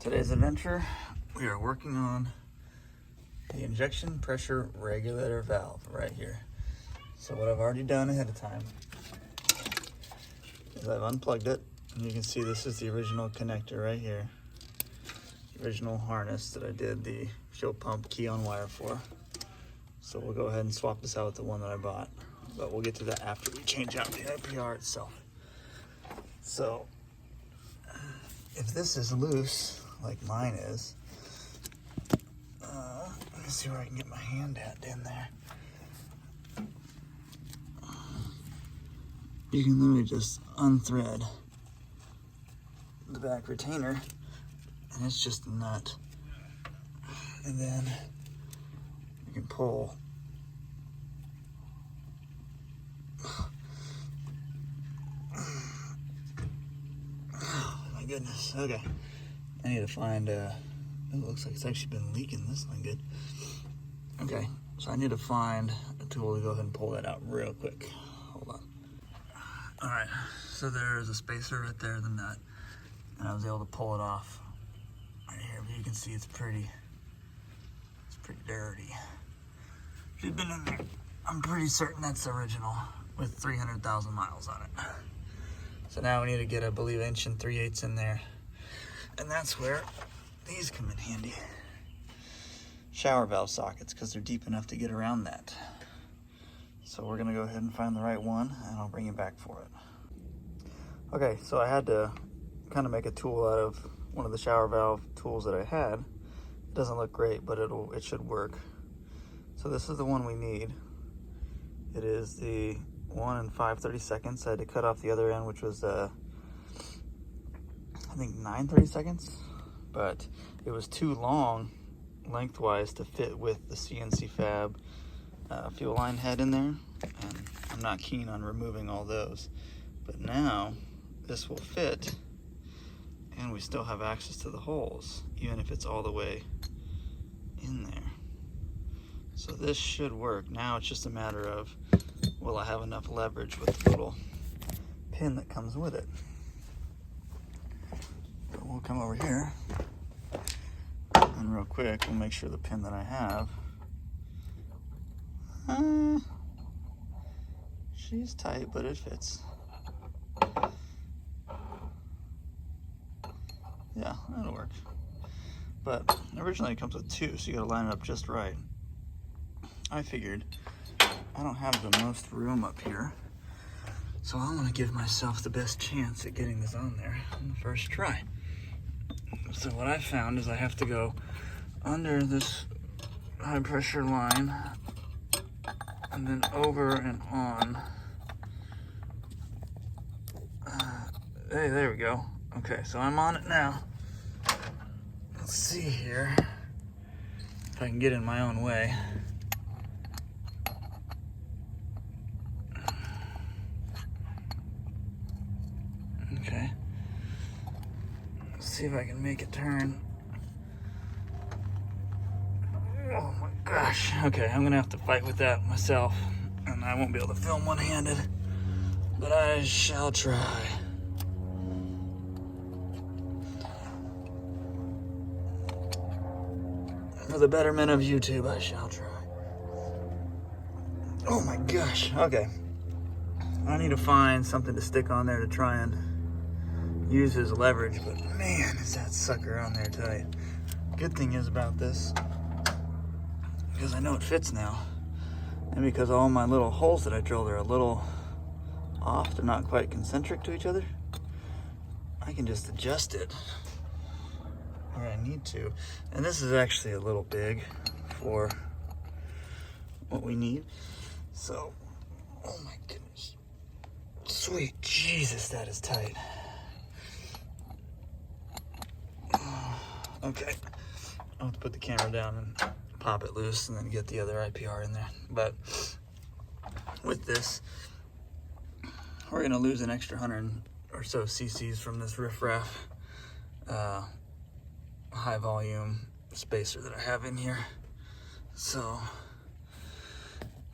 Today's adventure, we are working on the injection pressure regulator valve right here. So what I've already done ahead of time is I've unplugged it, and you can see this is the original connector right here. The original harness that I did the fuel pump key on wire for. So we'll go ahead and swap this out with the one that I bought, but we'll get to that after we change out the IPR itself. So if this is loose, like mine is, let me see where I can get my hand in there. You can literally just unthread the back retainer, and it's just a nut. And then you can pull. Oh my goodness, okay. I need to find, it looks like it's actually been leaking. This is not good. Okay, so I need to find a tool to go ahead and pull that out real quick. Hold on. All right, so there's a spacer right there, the nut, and I was able to pull it off right here. But you can see it's pretty dirty. She's been in there. I'm pretty certain that's the original with 300,000 miles on it. So now we need to get, I believe, 1 3/8 in there. And that's where these come in handy. Shower valve sockets, because they're deep enough to get around that. So we're gonna go ahead and find the right one, and I'll bring you back for it. Okay, so I had to kind of make a tool out of one of the shower valve tools that I had. It doesn't look great, but it should work. So this is the one we need. It is the 1 5/32. I had to cut off the other end, which was I think 9/32, but it was too long lengthwise to fit with the CNC fab fuel line head in there, and I'm not keen on removing all those. But now this will fit, and we still have access to the holes, even if it's all the way in there. So this should work. Now it's just a matter of, will I have enough leverage with the little pin that comes with it? So we'll come over here, and real quick, we'll make sure the pin that I have, she's tight, but it fits. Yeah, that'll work. But originally it comes with 2, so you gotta line it up just right. I figured I don't have the most room up here, so I want to give myself the best chance at getting this on there on the first try. So what I found is I have to go under this high pressure line and then over and on. Hey, there we go. Okay, so I'm on it now. Let's see here if I can get in my own way. Okay. Let's see if I can make it turn. Oh my gosh. Okay, I'm gonna have to fight with that myself, and I won't be able to film one-handed, but I shall try. For the betterment of YouTube, I shall try. Oh my gosh. Okay. I need to find something to stick on there to try and use as leverage, but man, is that sucker on there tight. Good thing is about this, because I know it fits now, and because all my little holes that I drilled are a little off, they're not quite concentric to each other, I can just adjust it where I need to. And this is actually a little big for what we need. So, oh my goodness. Sweet Jesus, that is tight. Okay, I'll have to put the camera down and pop it loose and then get the other IPR in there. But with this, we're gonna lose an extra 100 or so cc's from this riffraff high volume spacer that I have in here. So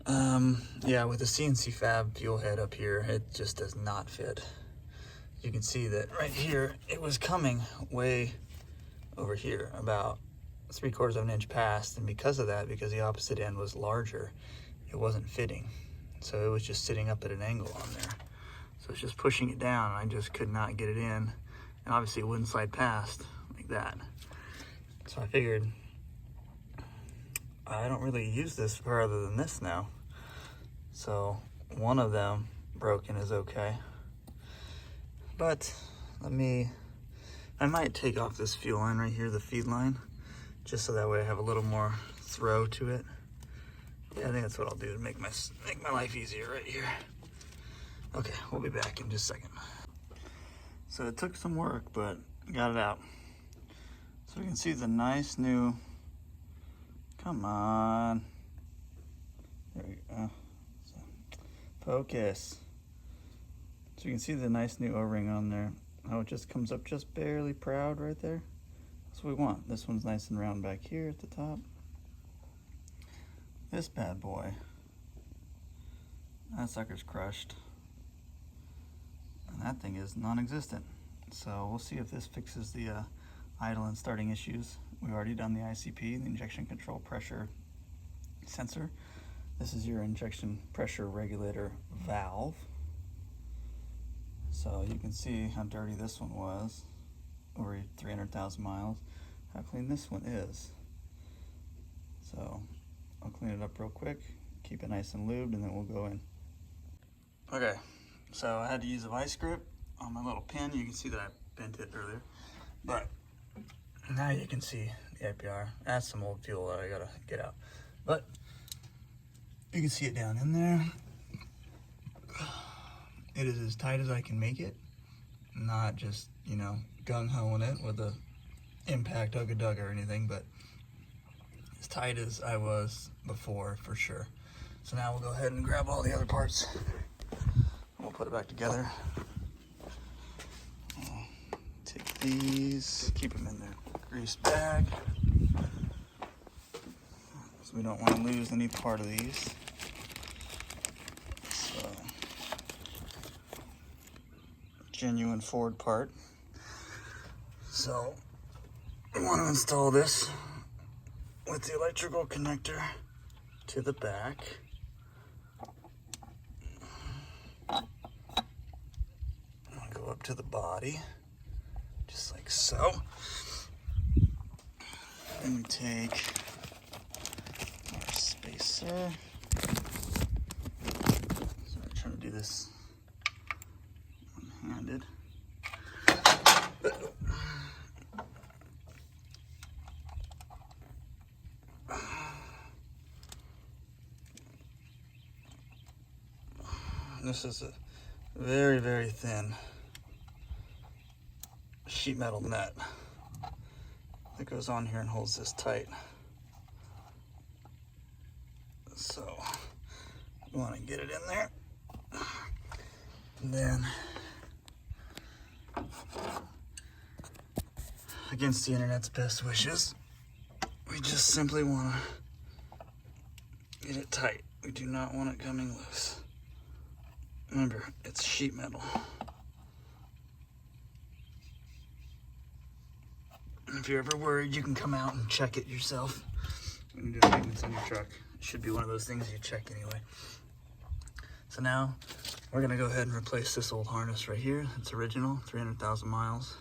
yeah, with the CNC fab fuel head up here, it just does not fit. You can see that right here, it was coming way over here, about 3/4 of an inch past, and because of that, because the opposite end was larger, it wasn't fitting. So it was just sitting up at an angle on there. So it's just pushing it down, and I just could not get it in. And obviously it wouldn't slide past like that. So I figured, I don't really use this for other than this now. So one of them broken is okay. But I might take off this fuel line right here, the feed line, just so that way I have a little more throw to it. Yeah, I think that's what I'll do to make my life easier right here. Okay, we'll be back in just a second. So it took some work, but got it out. So we can see the nice new, come on. There we go. So, focus. So you can see the nice new O-ring on there. How it just comes up just barely proud right there. That's what we want. This one's nice and round back here at the top. This bad boy, that sucker's crushed. And that thing is non-existent. So we'll see if this fixes the idle and starting issues. We've already done the ICP, the injection control pressure sensor. This is your injection pressure regulator valve. So you can see how dirty this one was, over 300,000 miles, how clean this one is. So I'll clean it up real quick, keep it nice and lubed, and then we'll go in. Okay, so I had to use a vice grip on my little pin. You can see that I bent it earlier, but now you can see the IPR. That's some old fuel that I gotta get out, but you can see it down in there. It is as tight as I can make it, not just, you know, gung-hoing it with a impact ugga-dugga or anything, but as tight as I was before, for sure. So now we'll go ahead and grab all the other parts. We'll put it back together. I'll take these, keep them in their grease bag, so we don't want to lose any part of these. So, genuine Ford part. So we want to install this with the electrical connector to the back. I'm gonna go up to the body, just like so. Then we take our spacer. So I'm trying to do this one-handed. This is a very, very thin sheet metal nut that goes on here and holds this tight. So you want to get it in there, and then against the internet's best wishes, we just simply want to get it tight. We do not want it coming loose. Remember, it's sheet metal. And if you're ever worried, you can come out and check it yourself when you're doing maintenance on your truck. It should be one of those things you check anyway. So now we're gonna go ahead and replace this old harness right here. It's original, 300,000 miles.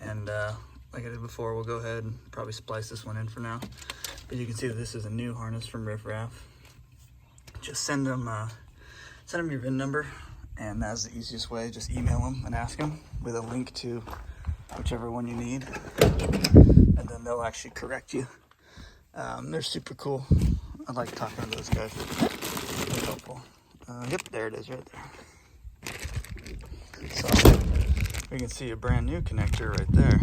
And like I did before, we'll go ahead and probably splice this one in for now. But you can see that this is a new harness from Riff Raff. Just send them your VIN number, and that's the easiest way. Just email them and ask them with a link to whichever one you need, and then they'll actually correct you. They're super cool. I like talking to those guys. They're helpful. Yep, there it is right there. So we can see a brand new connector right there.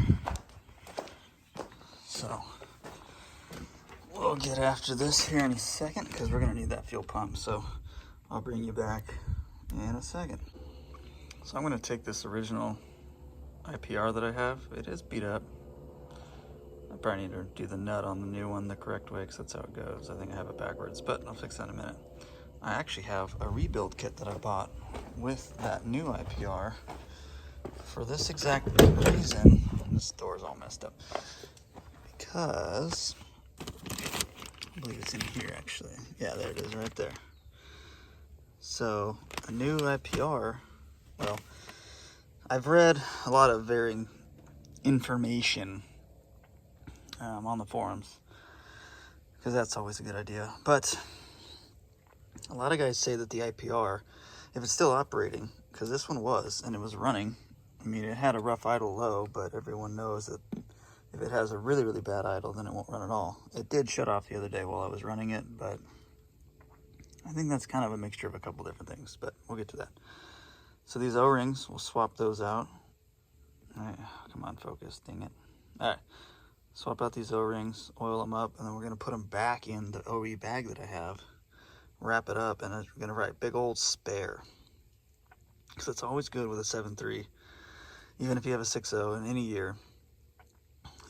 So we'll get after this here in a second, because we're gonna need that fuel pump. So I'll bring you back in a second. So I'm gonna take this original IPR that I have. It is beat up. I probably need to do the nut on the new one the correct way, because that's how it goes. I think I have it backwards, but I'll fix that in a minute. I actually have a rebuild kit that I bought with that new IPR for this exact reason. this door's all messed up. Because, I believe it's in here actually. Yeah, there it is right there. So, a new IPR, well, I've read a lot of varying information on the forums, because that's always a good idea. But a lot of guys say that the IPR, if it's still operating, because this one was, and it was running, I mean, it had a rough idle low, but everyone knows that if it has a really, really bad idle, then it won't run at all. It did shut off the other day while I was running it, but I think that's kind of a mixture of a couple different things, but we'll get to that. So these O-rings, we'll swap those out. All right, come on, focus, dang it. All right, swap out these O-rings, oil them up, and then we're gonna put them back in the OE bag that I have, wrap it up, and we're gonna write big old spare. Because it's always good with a 7.3, even if you have a 6.0 in any year,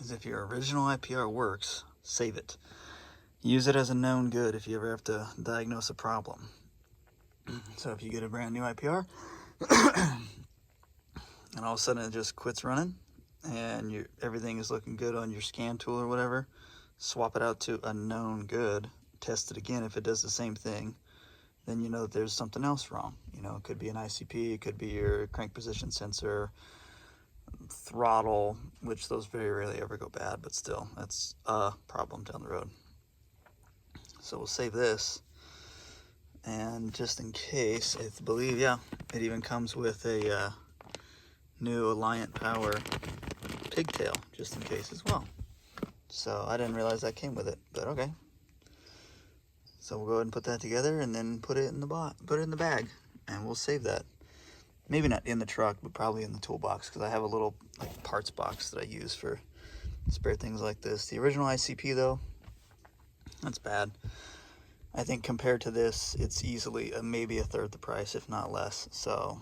is if your original IPR works, save it. Use it as a known good if you ever have to diagnose a problem. So if you get a brand new IPR, and all of a sudden it just quits running, and everything is looking good on your scan tool or whatever, swap it out to a known good, test it again. If it does the same thing, then you know that there's something else wrong. You know, it could be an ICP, it could be your crank position sensor, throttle, which those very rarely ever go bad, but still, that's a problem down the road. So we'll save this, and just in case, I believe, yeah, it even comes with a new Alliant Power pigtail, just in case as well. So I didn't realize that came with it, but okay. So we'll go ahead and put that together, and then put it in the bag, and we'll save that. Maybe not in the truck, but probably in the toolbox, because I have a little like parts box that I use for spare things like this. The original ICP though, that's bad. I think compared to this, it's easily maybe a third the price, if not less. So,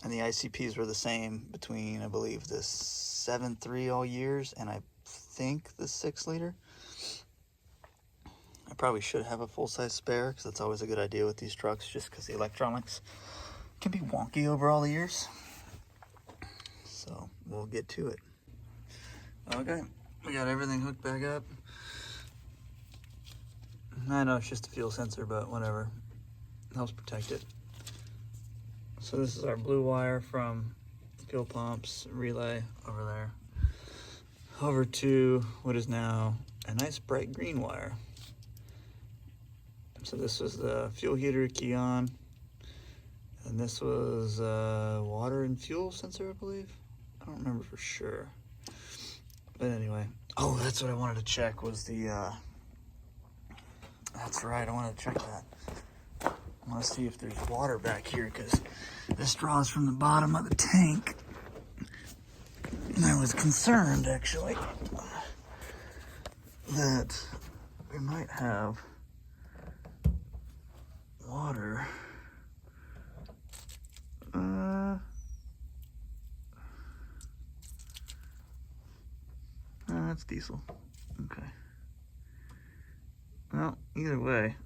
and the ICPs were the same between, I believe, the 7.3 all years, and I think the 6 liter. I probably should have a full-size spare, because that's always a good idea with these trucks, just because the electronics can be wonky over all the years. So we'll get to it. Okay, we got everything hooked back up. I know it's just a fuel sensor, but whatever. It helps protect it. So this is our blue wire from fuel pumps relay over there, over to what is now a nice bright green wire. So this was the fuel heater key on, and this was water and fuel sensor, I believe. I don't remember for sure, but anyway. Oh, that's what I wanted to check was the that's right, I wanted to check that. I want to see if there's water back here, because this draws from the bottom of the tank, and I was concerned actually that we might have water. That's diesel. Okay. Well, either way,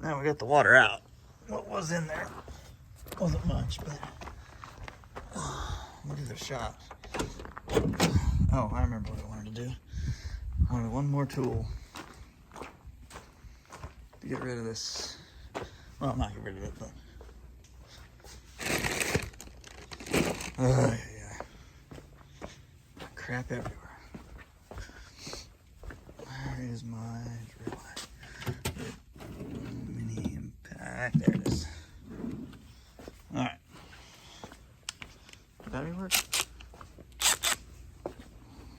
now we got the water out. What was in there wasn't much, but we'll give it a shot. Oh, I remember what I wanted to do. I wanted one more tool to get rid of this. Well, not get rid of it, but yeah. Crap everywhere. Where is my drill? Mini impact. There it is. All right. Battery work?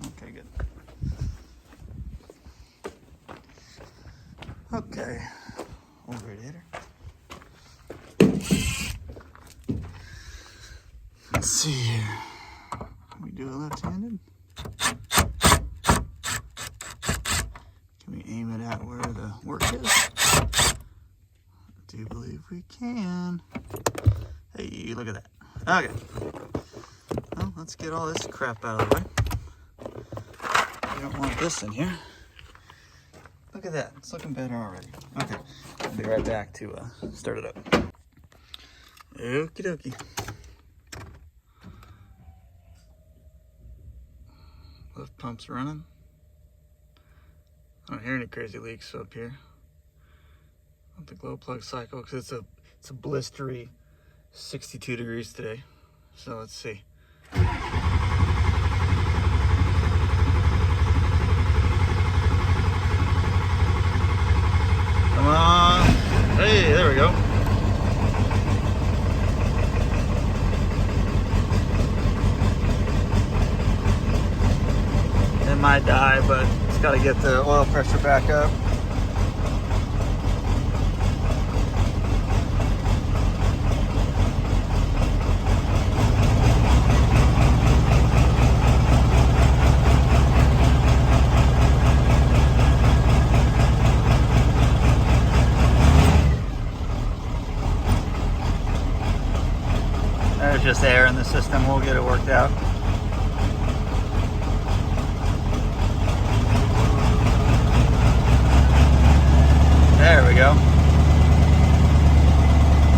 Okay, good. Okay. Old radiator. Let's see here. Can we do it left-handed? Can we aim it at where the work is? I do believe we can. Hey, look at that. Okay. Well, let's get all this crap out of the way. We don't want this in here. Look at that. It's looking better already. Okay. I'll be right back to start it up. Okie dokie. Lift pump's running. I don't hear any crazy leaks up here. With the glow plug cycle, because it's a blistery 62 degrees today. So let's see. Come on. Hey, there we go. It might die, but it's got to get the oil pressure back up. There's just air in the system. We'll get it worked out. There we go.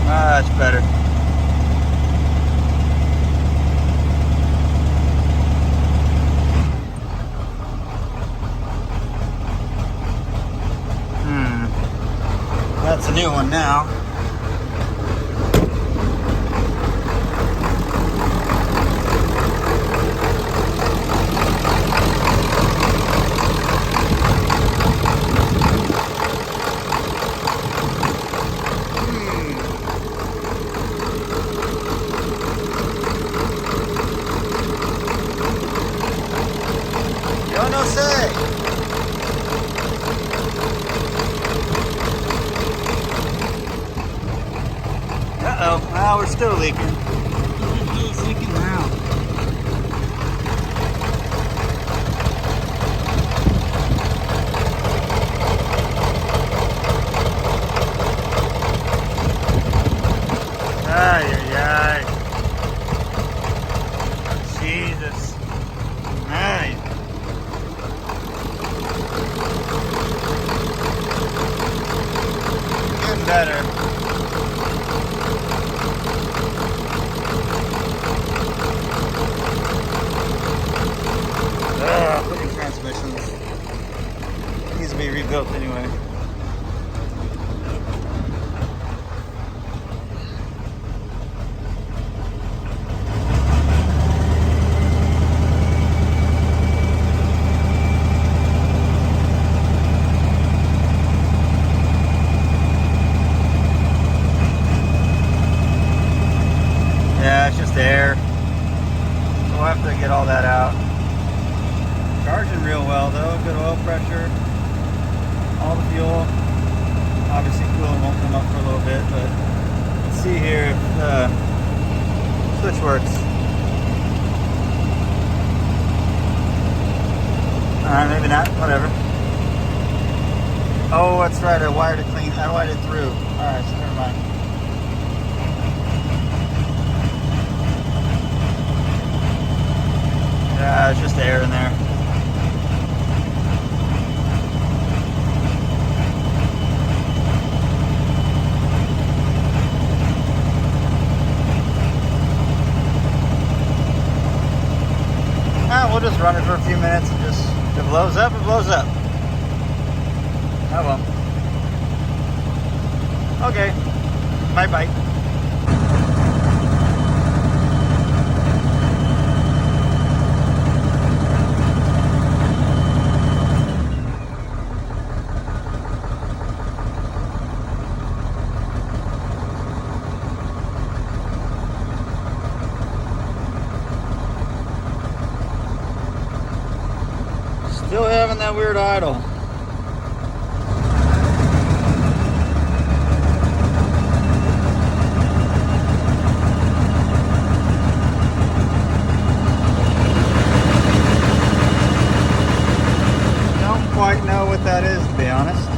Much better. That's a new one now. Now we're still leaking. It's leaking now. Ay, ay, ay. Jesus. Ay. Getting better. Transmissions needs to be rebuilt anyway. Yeah, it's just air. So we'll have to get all that out. Charging real well though, good oil pressure, all the fuel. Obviously coolant won't come up for a little bit, but let's see here if the switch works. Alright, maybe not, whatever. Oh, that's right, I wired it clean, I wired it through. Alright, so never mind. Yeah, it's just air in there. We'll just run it for a few minutes and just, if it blows up, it blows up. Oh well. Okay. Bye-bye. Still having that weird idle. Don't quite know what that is, to be honest.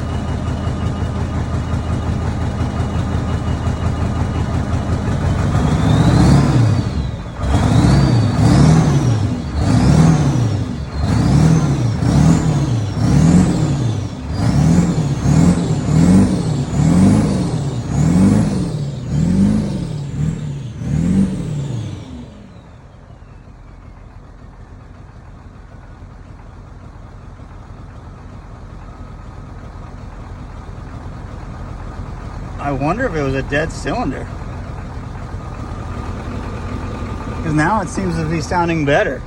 I wonder if it was a dead cylinder. Because now it seems to be sounding better.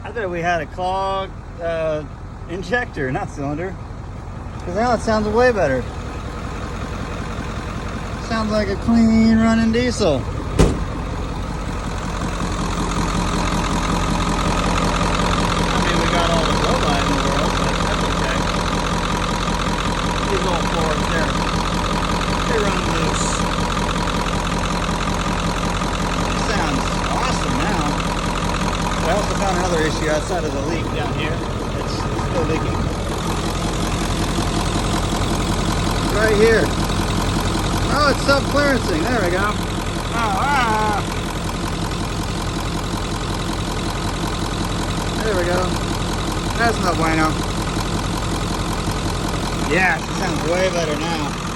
I thought we had a clogged injector, not cylinder. Because now it sounds way better. Sounds like a clean running diesel. I mean, we got all the robot in the world, but that's okay. These old Fords there, they run loose. It sounds awesome now. But I also found another issue outside of the leak down here. It's still leaking. Right here. Oh, it's self-clearancing. There we go. Oh, there we go. That's no bueno. Yeah, it sounds way better now.